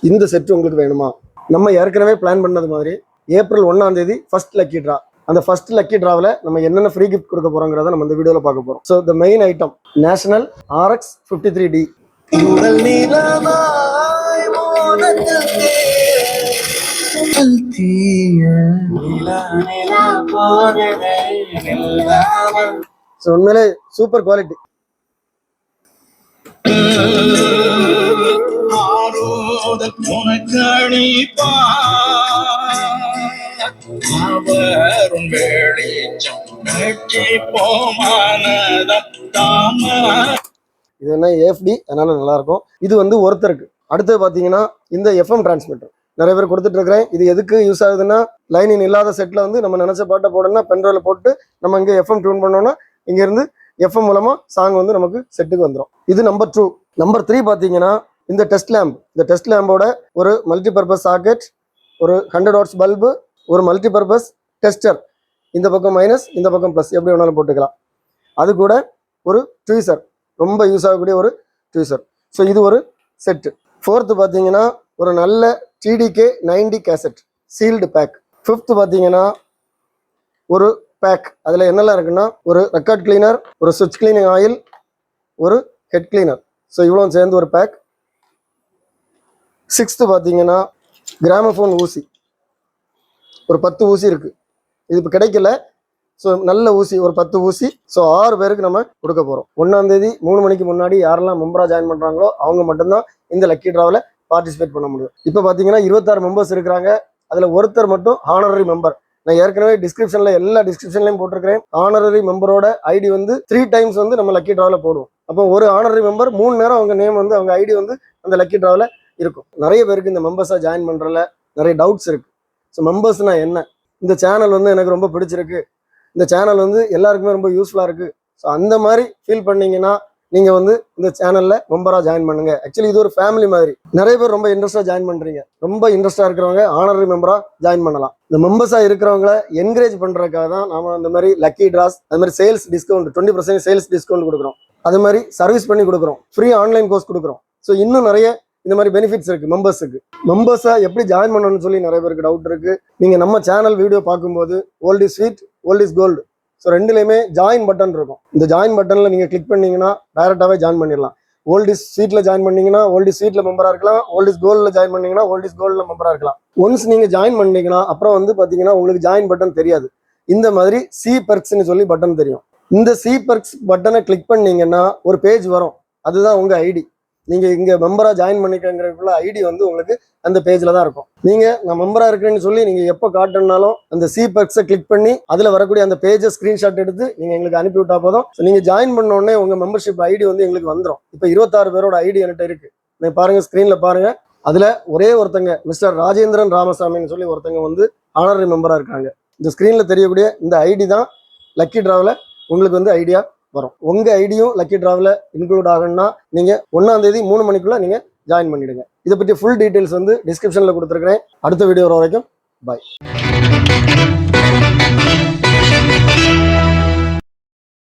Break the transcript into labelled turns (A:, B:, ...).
A: இந்த செட் உங்களுக்கு வேணுமா? நம்ம ஏற்கனவே பிளான் பண்ணது மாதிரி ஏப்ரல் 1ஆம் தேதி ஃபர்ஸ்ட் லக்கி ட்ரா. அந்த ஃபர்ஸ்ட் லக்கி டிராவில் நம்ம என்னென்ன ஃப்ரீ கிஃப்ட் கொடுக்க போறோங்கிறத நம்ம இந்த வீடியோவில் பார்க்க போறோம். So the main item national RX 53D. So உண்மையிலே சூப்பர் குவாலிட்டி. இது என்ன AFD, அதனால நல்லா இருக்கும். இது வந்து ஒருத்தருக்கு. அடுத்து பாத்தீங்கன்னா இந்த FM டிரான்ஸ்மிட்டர் நிறைய பேர் கொடுத்துட்டு இருக்கிறேன். இது எதுக்கு யூஸ் ஆகுதுன்னா, லைனிங் இல்லாத செட்ல வந்து நம்ம நினைச்ச பாட்டை போடணும்னா பென்ட்ரைவ்ல போட்டு நம்ம இங்க FM டியூன் பண்ணோம்னா இங்க இருந்து FM மூலமா சாங் வந்து நமக்கு செட்டுக்கு வந்துடும். இது நம்பர் 2. நம்பர் 3 பாத்தீங்கன்னா இந்த டெஸ்ட் லேம்ப். இந்த டெஸ்ட் லேம்போட ஒரு மல்டிபர்பஸ் சாக்கெட், ஒரு 100 வாட்ஸ் பல்பு, ஒரு மல்டிபர்பஸ் டெஸ்டர். இந்த பக்கம் மைனஸ், இந்த பக்கம் ப்ளஸ், எப்படி வேணாலும் போட்டுக்கலாம். அது கூட ஒரு ட்வீசர், ரொம்ப யூஸ் ஆகக்கூடிய ஒரு ட்வீசர். ஸோ இது ஒரு செட்டு. 4th பார்த்தீங்கன்னா ஒரு நல்ல TDK 90 cassette sealed back. 5th பார்த்தீங்கன்னா ஒரு பேக். அதில் என்னெல்லாம் இருக்குன்னா ஒரு ரெக்கார்ட் கிளீனர், ஒரு சுவிட்ச் கிளீனிங் ஆயில், ஒரு ஹெட் கிளீனர். ஸோ இவ்வளோ சேர்ந்து ஒரு பேக். 6th பார்த்தீங்கன்னா கிராமஃபோன் ஊசி, ஒரு 10 ஊசி இருக்குது. இது இப்போ கிடைக்கல. ஸோ நல்ல ஊசி ஒரு 10 ஊசி. ஸோ 6 பேருக்கு நம்ம கொடுக்க போகிறோம். 1ஆம் தேதி 3 மணிக்கு முன்னாடி யாரெல்லாம் மெம்பராக ஜாயின் பண்ணுறாங்களோ அவங்க மட்டும்தான் இந்த லக்கி ட்ராவில் பார்ட்டிசிபேட் பண்ண முடியும். இப்போ பார்த்தீங்கன்னா 26 மெம்பர்ஸ் இருக்கிறாங்க. அதில் ஒருத்தர் மட்டும் ஹானரரி மெம்பர். நான் ஏற்கனவே டிஸ்கிரிப்ஷனில் எல்லா டிஸ்கிரிப்ஷன்லையும் போட்டிருக்கிறேன். ஹானரரி மெம்பரோட ஐடி வந்து 3 டைம்ஸ் வந்து நம்ம லக்கி ட்ராவில் போடுவோம். அப்போ ஒரு ஹானரரி மெம்பர் 3 நேரம் அவங்க நேம் வந்து அவங்க ஐடி வந்து அந்த லக்கி ட்ராவில் இருக்கும். நிறைய பேருக்கு இந்த மெம்பர்ஸாக ஜாயின் பண்ணுறதுல நிறைய டவுட்ஸ் இருக்குது. ஸோ மெம்பர்ஸ்னா என்ன, இந்த சேனல் வந்து எனக்கு ரொம்ப பிடிச்சிருக்கு, இந்த சேனல் வந்து எல்லாருக்குமே ரொம்ப யூஸ்ஃபுல்லாக இருக்குது. ஸோ அந்த மாதிரி ஃபீல் பண்ணீங்கன்னா நீங்கள் வந்து இந்த சேனலில் மெம்பராக ஜாயின் பண்ணுங்கள். ஆக்சுவலி இது ஒரு ஃபேமிலி மாதிரி. நிறைய பேர் ரொம்ப இன்ட்ரெஸ்ட்டாக ஜாயின் பண்ணுறீங்க. ரொம்ப இன்ட்ரெஸ்ட்டாக இருக்கிறவங்க ஆனரரி மெம்பராக ஜாயின் பண்ணலாம். இந்த மெம்பர்ஸாக இருக்கிறவங்கள என்கரேஜ் பண்ணுறதுக்காக தான் நாம இந்த மாதிரி லக்கி ட்ராஸ், அது மாதிரி சேல்ஸ் டிஸ்கவுண்ட் 20% சேல்ஸ் டிஸ்கவுண்ட் கொடுக்குறோம். அது மாதிரி சர்வீஸ் பண்ணி கொடுக்குறோம். ஃப்ரீ ஆன்லைன் கோர்ஸ் கொடுக்குறோம். ஸோ இன்னும் நிறைய இந்த மாதிரி பெனிஃபிட்ஸ் இருக்கு மெம்பர்ஸுக்கு. மெம்பர்ஸை எப்படி ஜாயின் பண்ணணும்னு சொல்லி நிறைய பேருக்கு டவுட் இருக்கு. நீங்க நம்ம சேனல் வீடியோ பார்க்கும்போது old is sweet, old is gold, so ரெண்டுலையுமே ஜாயின் பட்டன் இருக்கும். இந்த ஜாயின் பட்டன்ல நீங்க கிளிக் பண்ணீங்கன்னா டைரக்டாவே ஜாயின் பண்ணிடலாம். ஓல்ட் இஸ் ஸ்வீட்ல ஜாயின் பண்ணீங்கன்னா ஓல்ட் இஸ் ஸ்வீட்ல மெம்பரா இருக்கலாம். ஓல்ட் இஸ் கோல்ட்ல ஜாயின் பண்ணீங்கன்னா ஓல்ட் இஸ் கோல்ட்ல மெம்பரா இருக்கலாம். ஒன்ஸ் நீங்க ஜாயின் பண்ணீங்கன்னா அப்புறம் வந்து பாத்தீங்கன்னா உங்களுக்கு ஜாயின் பட்டன் தெரியாது. இந்த மாதிரி சி பெர்க்ஸ்ன்னு சொல்லி பட்டன் தெரியும். இந்த சி பெர்க்ஸ் பட்டனை கிளிக் பண்ணீங்கன்னா ஒரு பேஜ் வரும். அதுதான் உங்க ஐடி. நீங்க இங்க மெம்பரா ஜாயின் பண்ணிக்கங்கிறதுக்குள்ள ஐடி வந்து உங்களுக்கு அந்த பேஜ்ல தான் இருக்கும். நீங்க நான் மெம்பரா இருக்கிறேன்னு சொல்லி நீங்க எப்போ காட்டணும்னாலும் அந்த சி பெர்க்ஸை கிளிக் பண்ணி அதுல வரக்கூடிய அந்த பேஜை ஸ்கிரீன்ஷாட் எடுத்து நீங்க எங்களுக்கு அனுப்பி விட்டா போதும். நீங்க ஜாயின் பண்ண உடனே உங்க மெம்பர்ஷிப் ஐடி வந்து எங்களுக்கு வந்துடும். இப்போ 26 பேரோட ஐடி என்கிட்ட இருக்கு. நீங்க பாருங்க, ஸ்கிரீன்ல பாருங்க. அதுல ஒரே ஒருத்தங்க மிஸ்டர் ராஜேந்திரன் ராமசாமின்னு சொல்லி ஒருத்தங்க வந்து ஆனரரி மெம்பரா இருக்காங்க. இந்த ஸ்கிரீன்ல தெரியக்கூடிய இந்த ஐடி தான் லக்கி டிராவில் உங்களுக்கு வந்து ஐடியா வரும். உங்க ஐடியும் லக்கி டிராவில் இன்க்ளூட் ஆகணும்னா நீங்க 1ஆம் தேதி 3 மணிக்குள்ள நீங்க ஜாயின் பண்ணிடுங்க. இதை பற்றி ஃபுல் டீடைல்ஸ் வந்து டிஸ்கிரிப்ஷன்ல கொடுத்துருக்கிறேன். அடுத்த வீடியோ வர வரைக்கும் பாய்.